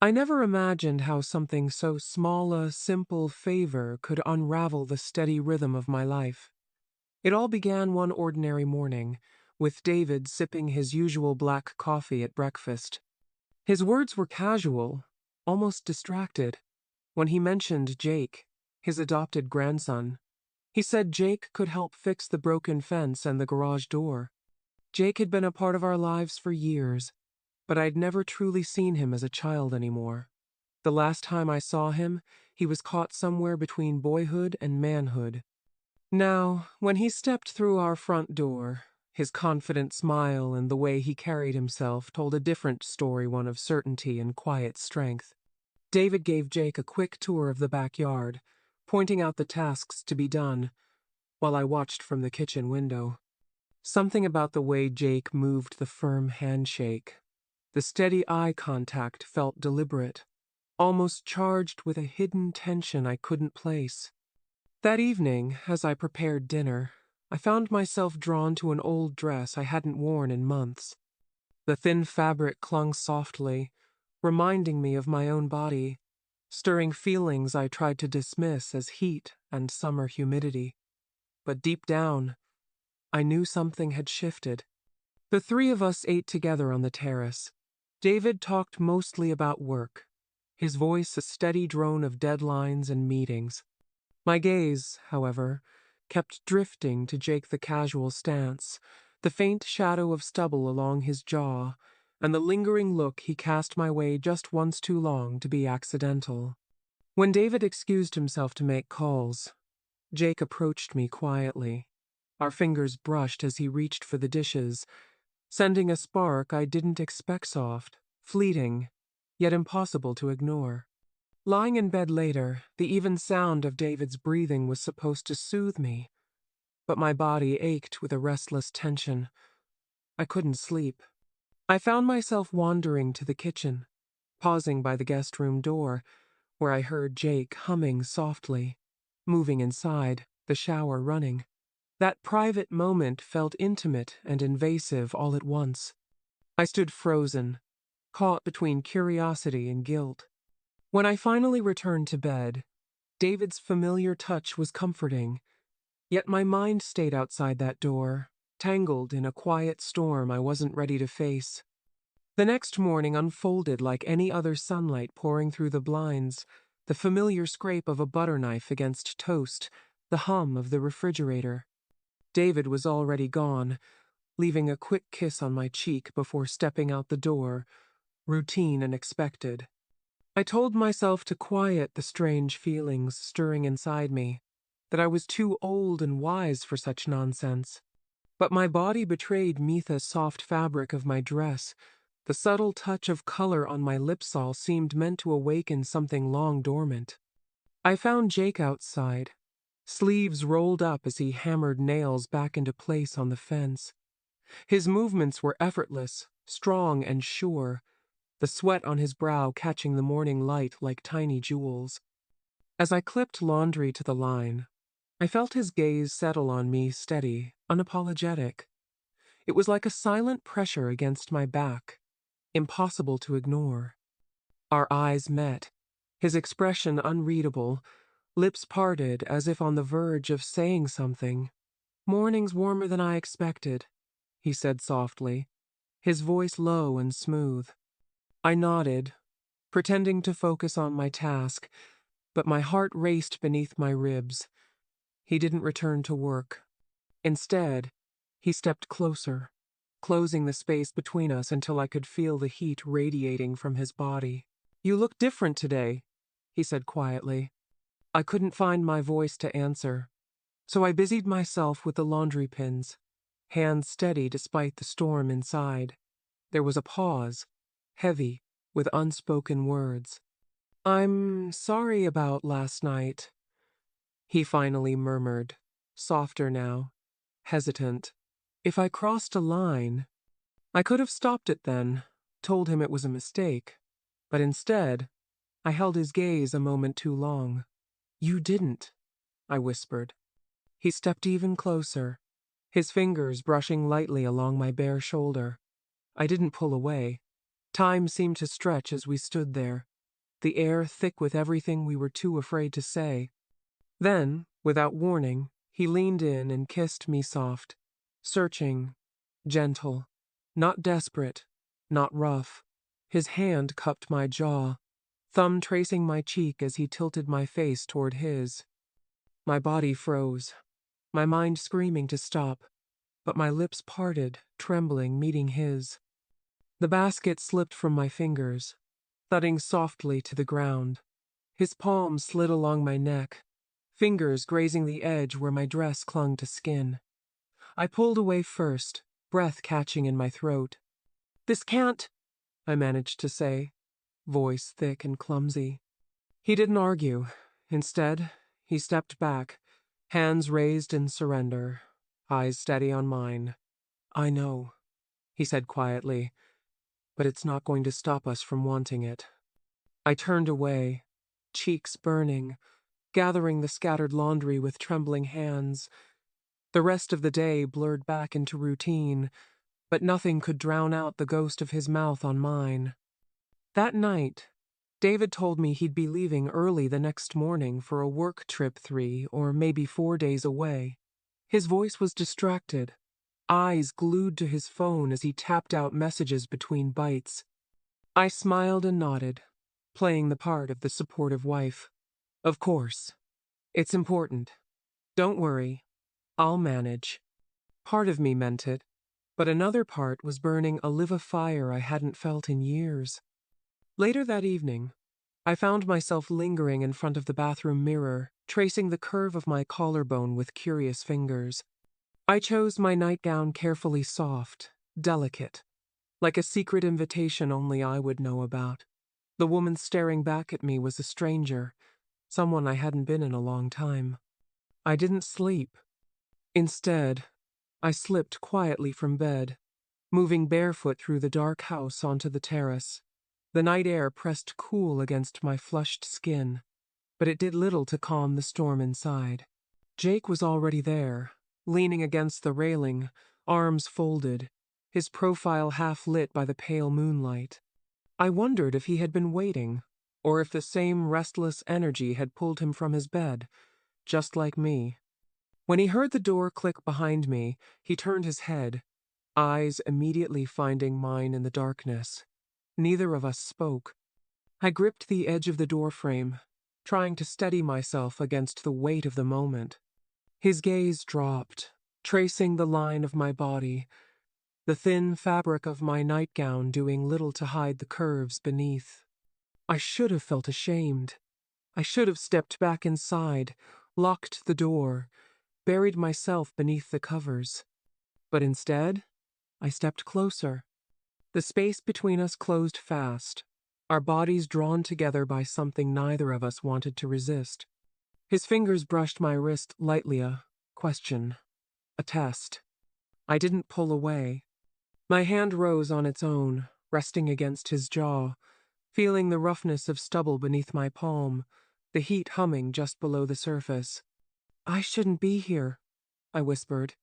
I never imagined how something so small a simple favor could unravel the steady rhythm of my life. It all began one ordinary morning, with David sipping his usual black coffee at breakfast. His words were casual, almost distracted, when he mentioned Jake, his adopted grandson. He said Jake could help fix the broken fence and the garage door. Jake had been a part of our lives for years, but I'd never truly seen him as a child anymore. The last time I saw him, he was caught somewhere between boyhood and manhood. Now, when he stepped through our front door, his confident smile and the way he carried himself told a different story, one of certainty and quiet strength. David gave Jake a quick tour of the backyard, pointing out the tasks to be done, while I watched from the kitchen window. Something about the way Jake moved the firm handshake, the steady eye contact felt deliberate, almost charged with a hidden tension I couldn't place. That evening, as I prepared dinner, I found myself drawn to an old dress I hadn't worn in months. The thin fabric clung softly, reminding me of my own body, stirring feelings I tried to dismiss as heat and summer humidity. But deep down, I knew something had shifted. The three of us ate together on the terrace. David talked mostly about work, his voice a steady drone of deadlines and meetings. My gaze, however, kept drifting to Jake, the casual stance, the faint shadow of stubble along his jaw, and the lingering look he cast my way just once too long to be accidental. When David excused himself to make calls, Jake approached me quietly. Our fingers brushed as he reached for the dishes, sending a spark I didn't expect, soft, fleeting, yet impossible to ignore. Lying in bed later, the even sound of David's breathing was supposed to soothe me, but my body ached with a restless tension. I couldn't sleep. I found myself wandering to the kitchen, pausing by the guest room door, where I heard Jake humming softly, moving inside, the shower running. That private moment felt intimate and invasive all at once. I stood frozen, caught between curiosity and guilt. When I finally returned to bed, David's familiar touch was comforting, yet my mind stayed outside that door, tangled in a quiet storm I wasn't ready to face. The next morning unfolded like any other sunlight pouring through the blinds, the familiar scrape of a butter knife against toast, the hum of the refrigerator. David was already gone, leaving a quick kiss on my cheek before stepping out the door, routine and expected. I told myself to quiet the strange feelings stirring inside me, that I was too old and wise for such nonsense. But my body betrayed the soft fabric of my dress. The subtle touch of color on my lipsol seemed meant to awaken something long dormant. I found Jake outside, sleeves rolled up as he hammered nails back into place on the fence. His movements were effortless, strong and sure, the sweat on his brow catching the morning light like tiny jewels. As I clipped laundry to the line, I felt his gaze settle on me, steady, unapologetic. It was like a silent pressure against my back, impossible to ignore. Our eyes met, his expression unreadable, lips parted as if on the verge of saying something. "Morning's warmer than I expected," he said softly, his voice low and smooth. I nodded, pretending to focus on my task, but my heart raced beneath my ribs. He didn't return to work. Instead, he stepped closer, closing the space between us until I could feel the heat radiating from his body. "You look different today," he said quietly. I couldn't find my voice to answer, so I busied myself with the laundry pins, hands steady despite the storm inside. There was a pause, heavy, with unspoken words. "I'm sorry about last night," he finally murmured, softer now, hesitant. If I crossed a line, I could have stopped it then, told him it was a mistake, but instead, I held his gaze a moment too long. "You didn't," I whispered. He stepped even closer, his fingers brushing lightly along my bare shoulder. I didn't pull away. Time seemed to stretch as we stood there, the air thick with everything we were too afraid to say. Then, without warning, he leaned in and kissed me soft, searching, gentle, not desperate, not rough. His hand cupped my jaw, thumb tracing my cheek as he tilted my face toward his. My body froze, my mind screaming to stop, but my lips parted, trembling, meeting his. The basket slipped from my fingers, thudding softly to the ground. His palm slid along my neck, fingers grazing the edge where my dress clung to skin. I pulled away first, breath catching in my throat. "This can't," I managed to say, voice thick and clumsy. He didn't argue. Instead, he stepped back, hands raised in surrender, eyes steady on mine. "I know," he said quietly, "but it's not going to stop us from wanting it." I turned away, cheeks burning, gathering the scattered laundry with trembling hands. The rest of the day blurred back into routine, but nothing could drown out the ghost of his mouth on mine. That night, David told me he'd be leaving early the next morning for a work trip 3 or maybe 4 days away. His voice was distracted, eyes glued to his phone as he tapped out messages between bites. I smiled and nodded, playing the part of the supportive wife. "Of course. It's important. Don't worry. I'll manage." Part of me meant it, but another part was burning a live fire I hadn't felt in years. Later that evening, I found myself lingering in front of the bathroom mirror, tracing the curve of my collarbone with curious fingers. I chose my nightgown carefully soft, delicate, like a secret invitation only I would know about. The woman staring back at me was a stranger, someone I hadn't been in a long time. I didn't sleep. Instead, I slipped quietly from bed, moving barefoot through the dark house onto the terrace. The night air pressed cool against my flushed skin, but it did little to calm the storm inside. Jake was already there, leaning against the railing, arms folded, his profile half lit by the pale moonlight. I wondered if he had been waiting, or if the same restless energy had pulled him from his bed, just like me. When he heard the door click behind me, he turned his head, eyes immediately finding mine in the darkness. Neither of us spoke. I gripped the edge of the doorframe, trying to steady myself against the weight of the moment. His gaze dropped, tracing the line of my body, the thin fabric of my nightgown doing little to hide the curves beneath. I should have felt ashamed. I should have stepped back inside, locked the door, buried myself beneath the covers. But instead, I stepped closer. The space between us closed fast, our bodies drawn together by something neither of us wanted to resist. His fingers brushed my wrist lightly, a question, a test. I didn't pull away. My hand rose on its own, resting against his jaw, feeling the roughness of stubble beneath my palm, the heat humming just below the surface. "I shouldn't be here," I whispered.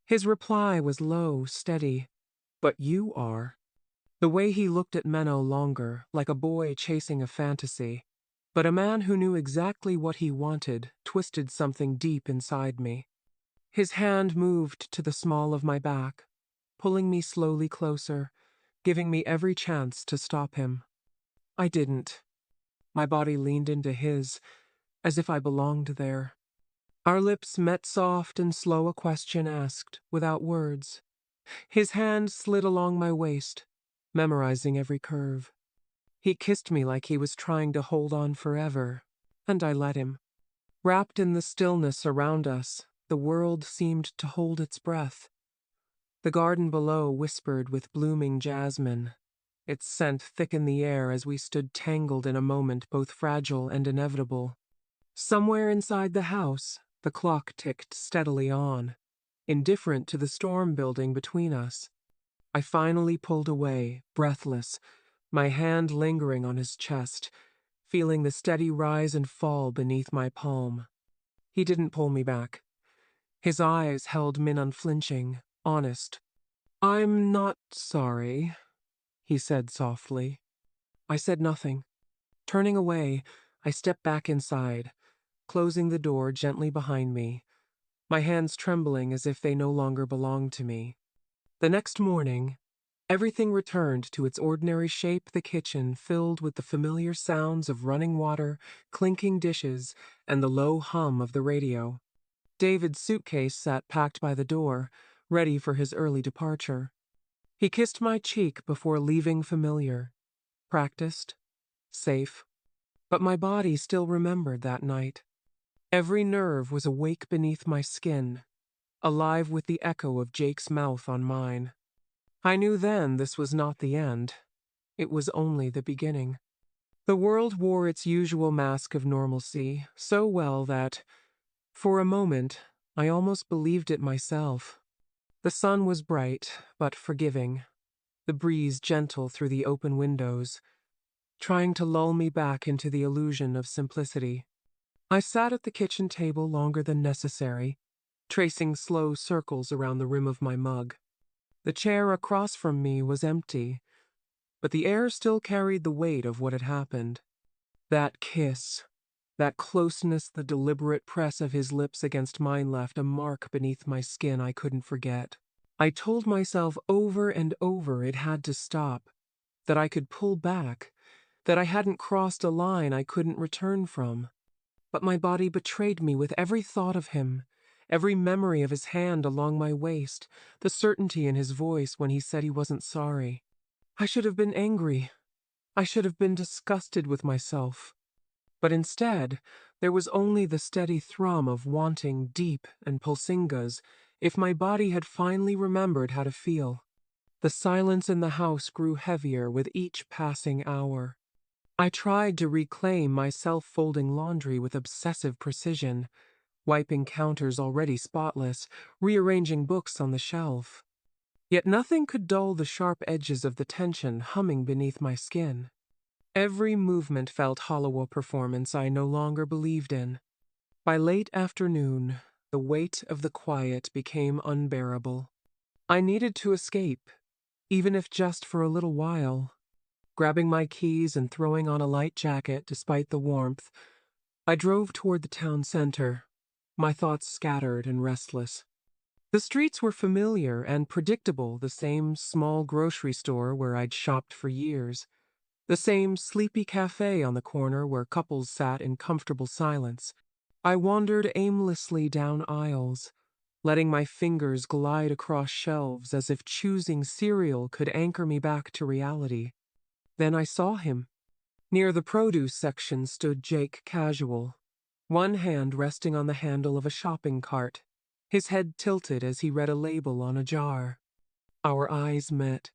His reply was low, steady. "But you are." The way he looked at me no longer, like a boy chasing a fantasy, but a man who knew exactly what he wanted, twisted something deep inside me. His hand moved to the small of my back, pulling me slowly closer, giving me every chance to stop him. I didn't. My body leaned into his, as if I belonged there. Our lips met soft and slow, a question asked, without words. His hand slid along my waist, memorizing every curve. He kissed me like he was trying to hold on forever, and I let him. Wrapped in the stillness around us, the world seemed to hold its breath. The garden below whispered with blooming jasmine, its scent thick in the air as we stood tangled in a moment both fragile and inevitable. Somewhere inside the house, the clock ticked steadily on, indifferent to the storm building between us. I finally pulled away, breathless, my hand lingering on his chest, feeling the steady rise and fall beneath my palm. He didn't pull me back. His eyes held mine unflinching, honest. "I'm not sorry," he said softly. I said nothing. Turning away, I stepped back inside, closing the door gently behind me, my hands trembling as if they no longer belonged to me. The next morning, everything returned to its ordinary shape, the kitchen filled with the familiar sounds of running water, clinking dishes, and the low hum of the radio. David's suitcase sat packed by the door, ready for his early departure. He kissed my cheek before leaving, familiar, practiced, safe. But my body still remembered that night. Every nerve was awake beneath my skin, alive with the echo of Jake's mouth on mine. I knew then this was not the end. It was only the beginning. The world wore its usual mask of normalcy so well that, for a moment, I almost believed it myself. The sun was bright, but forgiving, the breeze gentle through the open windows, trying to lull me back into the illusion of simplicity. I sat at the kitchen table longer than necessary, tracing slow circles around the rim of my mug. The chair across from me was empty, but the air still carried the weight of what had happened. That kiss, that closeness, the deliberate press of his lips against mine left a mark beneath my skin I couldn't forget. I told myself over and over it had to stop, that I could pull back, that I hadn't crossed a line I couldn't return from. But my body betrayed me with every thought of him, every memory of his hand along my waist, the certainty in his voice when he said he wasn't sorry. I should have been angry. I should have been disgusted with myself. But instead, there was only the steady thrum of wanting deep and pulsingas if my body had finally remembered how to feel. The silence in the house grew heavier with each passing hour. I tried to reclaim my self-folding laundry with obsessive precision, wiping counters already spotless, rearranging books on the shelf. Yet nothing could dull the sharp edges of the tension humming beneath my skin. Every movement felt hollow, a performance I no longer believed in. By late afternoon, the weight of the quiet became unbearable. I needed to escape, even if just for a little while. Grabbing my keys and throwing on a light jacket despite the warmth, I drove toward the town center, my thoughts scattered and restless. The streets were familiar and predictable, the same small grocery store where I'd shopped for years, the same sleepy cafe on the corner where couples sat in comfortable silence. I wandered aimlessly down aisles, letting my fingers glide across shelves as if choosing cereal could anchor me back to reality. Then I saw him. Near the produce section stood Jake Casual, one hand resting on the handle of a shopping cart, his head tilted as he read a label on a jar. Our eyes met.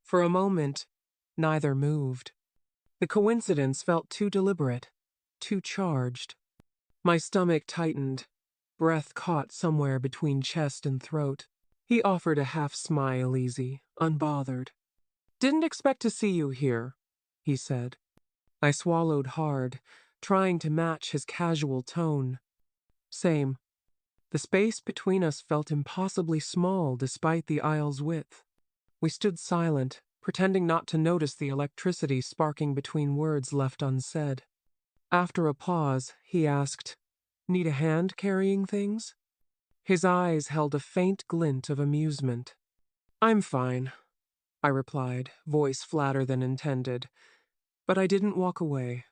For a moment, neither moved. The coincidence felt too deliberate, too charged. My stomach tightened, breath caught somewhere between chest and throat. He offered a half smile, easy, unbothered. "Didn't expect to see you here," he said. I swallowed hard, trying to match his casual tone. Same. The space between us felt impossibly small despite the aisle's width. We stood silent, pretending not to notice the electricity sparking between words left unsaid. After a pause, he asked, "Need a hand carrying things?" His eyes held a faint glint of amusement. "I'm fine," I replied, voice flatter than intended. But I didn't walk away.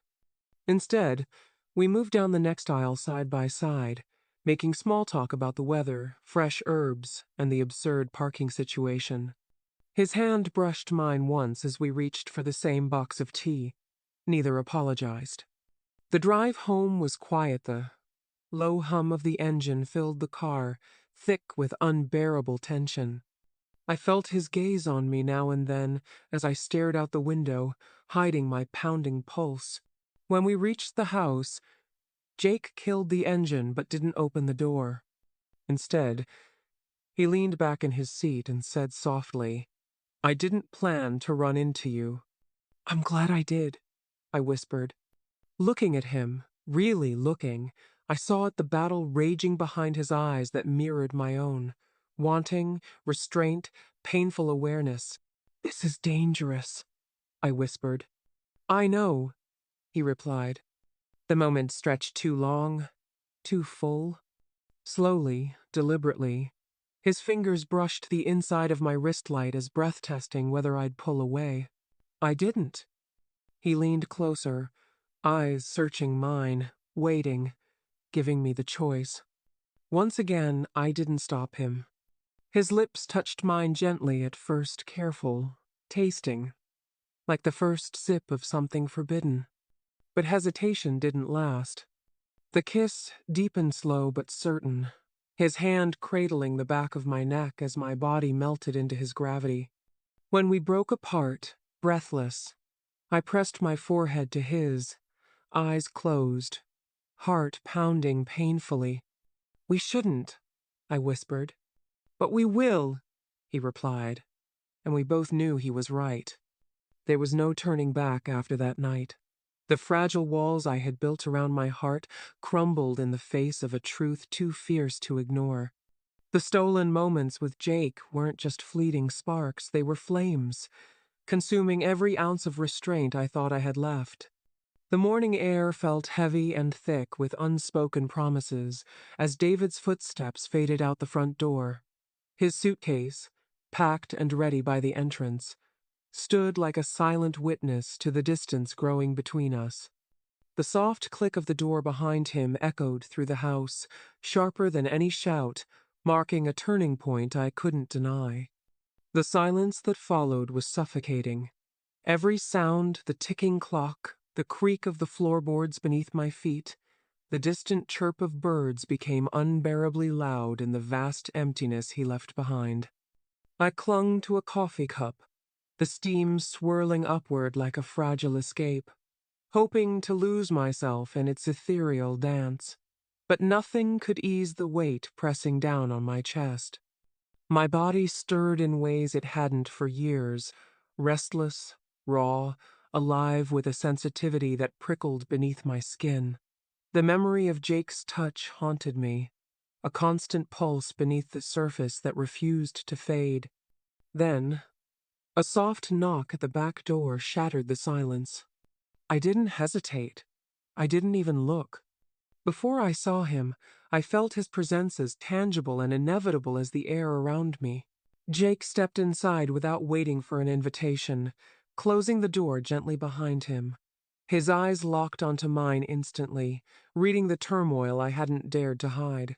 Instead, we moved down the next aisle side by side, making small talk about the weather, fresh herbs, and the absurd parking situation. His hand brushed mine once as we reached for the same box of tea. Neither apologized. The drive home was quiet. The low hum of the engine filled the car, thick with unbearable tension. I felt his gaze on me now and then as I stared out the window, hiding my pounding pulse. When we reached the house, Jake killed the engine but didn't open the door. Instead, he leaned back in his seat and said softly, "I didn't plan to run into you." "I'm glad I did," I whispered. Looking at him, really looking, I saw at the battle raging behind his eyes that mirrored my own. Wanting, restraint, painful awareness. "This is dangerous," I whispered. "I know," he replied. The moment stretched too long, too full. Slowly, deliberately, his fingers brushed the inside of my wrist light as breath testing whether I'd pull away. I didn't. He leaned closer, eyes searching mine, waiting, giving me the choice. Once again, I didn't stop him. His lips touched mine gently, at first careful, tasting, like the first sip of something forbidden. But hesitation didn't last. The kiss deepened slow but certain, his hand cradling the back of my neck as my body melted into his gravity. When we broke apart, breathless, I pressed my forehead to his, eyes closed, heart pounding painfully. "We shouldn't," I whispered. "But we will," he replied, and we both knew he was right. There was no turning back after that night. The fragile walls I had built around my heart crumbled in the face of a truth too fierce to ignore. The stolen moments with Jake weren't just fleeting sparks, they were flames, consuming every ounce of restraint I thought I had left. The morning air felt heavy and thick with unspoken promises as David's footsteps faded out the front door. His suitcase, packed and ready by the entrance, stood like a silent witness to the distance growing between us. The soft click of the door behind him echoed through the house, sharper than any shout, marking a turning point I couldn't deny. The silence that followed was suffocating. Every sound, the ticking clock, the creak of the floorboards beneath my feet, the distant chirp of birds became unbearably loud in the vast emptiness he left behind. I clung to a coffee cup, the steam swirling upward like a fragile escape, hoping to lose myself in its ethereal dance. But nothing could ease the weight pressing down on my chest. My body stirred in ways it hadn't for years, restless, raw, alive with a sensitivity that prickled beneath my skin. The memory of Jake's touch haunted me, a constant pulse beneath the surface that refused to fade. Then, a soft knock at the back door shattered the silence. I didn't hesitate. I didn't even look. Before I saw him, I felt his presence as tangible and inevitable as the air around me. Jake stepped inside without waiting for an invitation, closing the door gently behind him. His eyes locked onto mine instantly, reading the turmoil I hadn't dared to hide.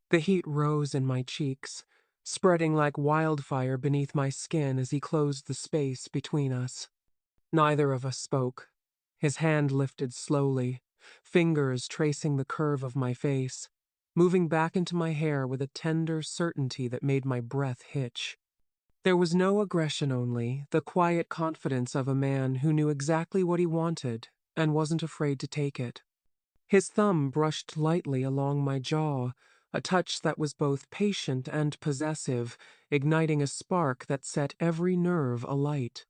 The heat rose in my cheeks, spreading like wildfire beneath my skin as he closed the space between us. Neither of us spoke. His hand lifted slowly, fingers tracing the curve of my face, moving back into my hair with a tender certainty that made my breath hitch. There was no aggression, only the quiet confidence of a man who knew exactly what he wanted and wasn't afraid to take it. His thumb brushed lightly along my jaw, a touch that was both patient and possessive, igniting a spark that set every nerve alight.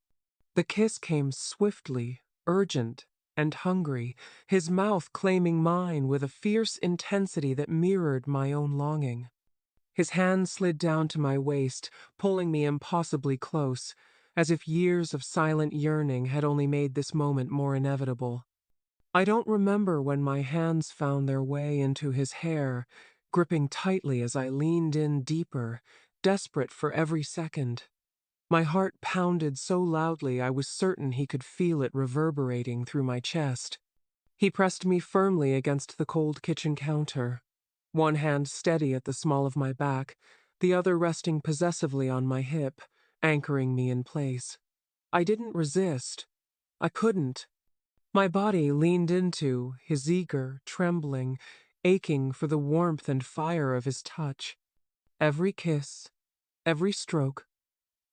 The kiss came swiftly, urgent, and hungry, his mouth claiming mine with a fierce intensity that mirrored my own longing. His hand slid down to my waist, pulling me impossibly close, as if years of silent yearning had only made this moment more inevitable. I don't remember when my hands found their way into his hair, gripping tightly as I leaned in deeper, desperate for every second. My heart pounded so loudly I was certain he could feel it reverberating through my chest. He pressed me firmly against the cold kitchen counter, one hand steady at the small of my back, the other resting possessively on my hip, anchoring me in place. I didn't resist. I couldn't. My body leaned into his eager, trembling, aching for the warmth and fire of his touch. Every kiss, every stroke,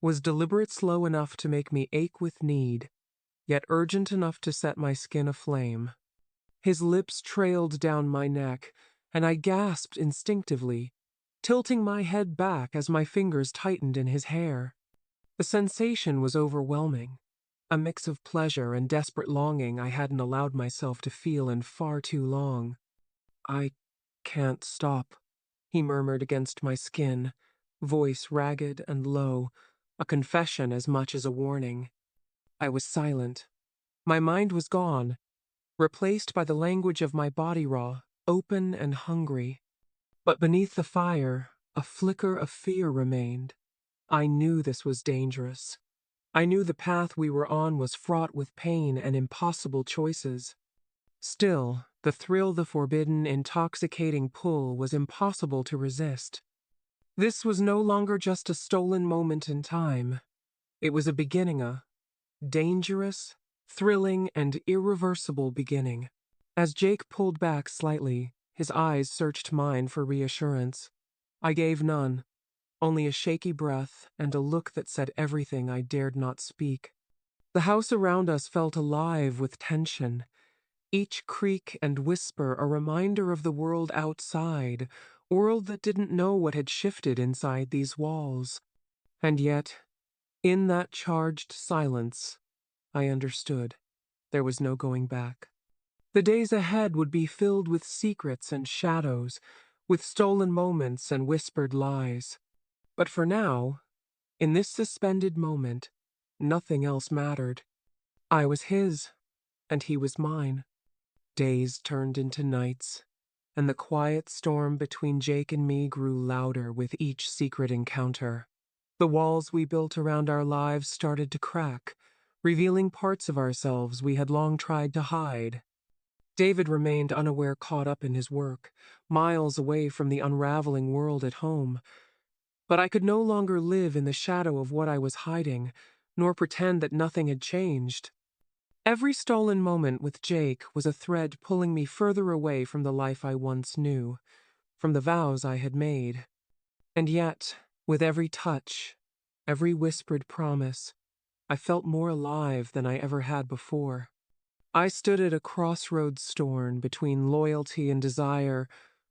was deliberate slow enough to make me ache with need, yet urgent enough to set my skin aflame. His lips trailed down my neck, and I gasped instinctively, tilting my head back as my fingers tightened in his hair. The sensation was overwhelming, a mix of pleasure and desperate longing I hadn't allowed myself to feel in far too long. "I can't stop," he murmured against my skin, voice ragged and low, a confession as much as a warning. I was silent. My mind was gone, replaced by the language of my body raw, open and hungry. But beneath the fire, a flicker of fear remained. I knew this was dangerous. I knew the path we were on was fraught with pain and impossible choices. Still, the thrill, the forbidden, intoxicating pull was impossible to resist. This was no longer just a stolen moment in time. It was a beginning, a dangerous, thrilling, and irreversible beginning. As Jake pulled back slightly, his eyes searched mine for reassurance. I gave none, only a shaky breath and a look that said everything I dared not speak. The house around us felt alive with tension, each creak and whisper a reminder of the world outside, world that didn't know what had shifted inside these walls. And yet, in that charged silence, I understood. There was no going back. The days ahead would be filled with secrets and shadows, with stolen moments and whispered lies. But for now, in this suspended moment, nothing else mattered. I was his, and he was mine. Days turned into nights, and the quiet storm between Jake and me grew louder with each secret encounter. The walls we built around our lives started to crack, revealing parts of ourselves we had long tried to hide. David remained unaware, caught up in his work, miles away from the unraveling world at home. But I could no longer live in the shadow of what I was hiding, nor pretend that nothing had changed. Every stolen moment with Jake was a thread pulling me further away from the life I once knew, from the vows I had made. And yet, with every touch, every whispered promise, I felt more alive than I ever had before. I stood at a crossroads torn between loyalty and desire,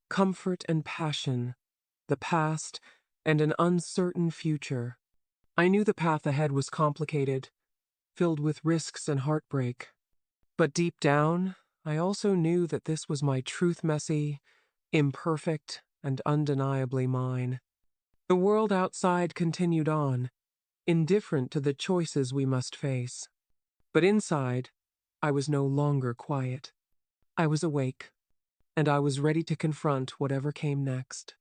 comfort and passion, the past and an uncertain future. I knew the path ahead was complicated, filled with risks and heartbreak. But deep down, I also knew that this was my truth, messy, imperfect, and undeniably mine. The world outside continued on, indifferent to the choices we must face. But inside, I was no longer quiet. I was awake, and I was ready to confront whatever came next.